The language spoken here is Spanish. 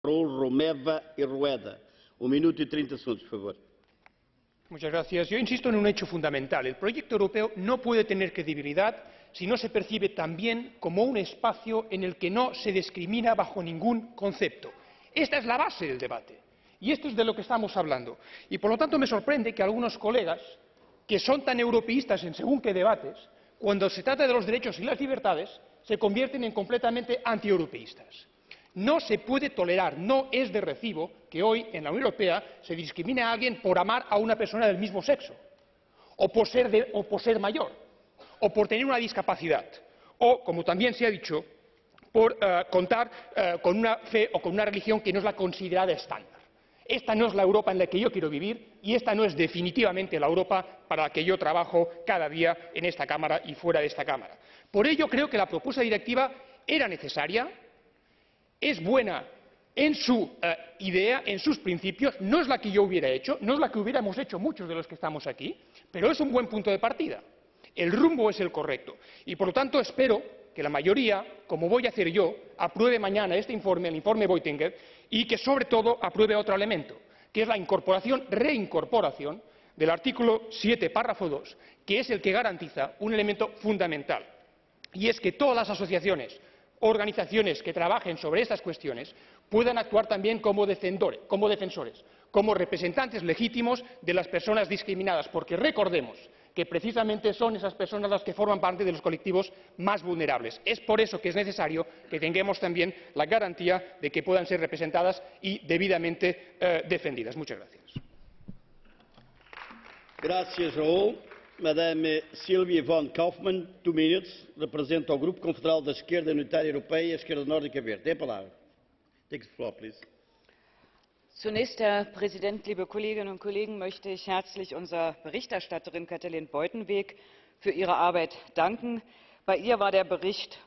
Romeva y Rueda. 1 minuto y 30 segundos, por favor. Muchas gracias. Yo insisto en un hecho fundamental. El proyecto europeo no puede tener credibilidad si no se percibe también como un espacio en el que no se discrimina bajo ningún concepto. Esta es la base del debate. Y esto es de lo que estamos hablando. Y por lo tanto me sorprende que algunos colegas, que son tan europeístas en según qué debates, cuando se trata de los derechos y las libertades, se convierten en completamente antieuropeístas. No se puede tolerar, no es de recibo que hoy en la Unión Europea se discrimine a alguien por amar a una persona del mismo sexo, o por ser mayor, o por tener una discapacidad, o, como también se ha dicho, por contar con una fe o con una religión que no es la considerada estándar. Esta no es la Europa en la que yo quiero vivir y esta no es definitivamente la Europa para la que yo trabajo cada día en esta Cámara y fuera de esta Cámara. Por ello creo que la propuesta de directiva era necesaria, es buena en su idea, en sus principios, no es la que yo hubiera hecho, no es la que hubiéramos hecho muchos de los que estamos aquí, pero es un buen punto de partida. El rumbo es el correcto y, por lo tanto, espero que la mayoría, como voy a hacer yo, apruebe mañana este informe, el informe Buitenweg, y que, sobre todo, apruebe otro elemento, que es la reincorporación del artículo 7, párrafo 2, que es el que garantiza un elemento fundamental, y es que todas las asociaciones, organizaciones que trabajen sobre estas cuestiones puedan actuar también como defensores, como representantes legítimos de las personas discriminadas, porque recordemos que precisamente son esas personas las que forman parte de los colectivos más vulnerables. Es por eso que es necesario que tengamos también la garantía de que puedan ser representadas y debidamente defendidas. Muchas gracias. Gracias, Raúl. Madame Silvia von Kaufmann, 2 minutos, representa o Grupo Confederal da Esquerda Unitária Europeia, Esquerda Nórdica Verde. Tem a palavra. Take the floor, please. Zunächst, Herr Präsident, liebe Kolleginnen und Kollegen, möchte ich herzlich unserer Berichterstatterin Katalin Buitenweg für ihre Arbeit danken. Bei ihr war der Bericht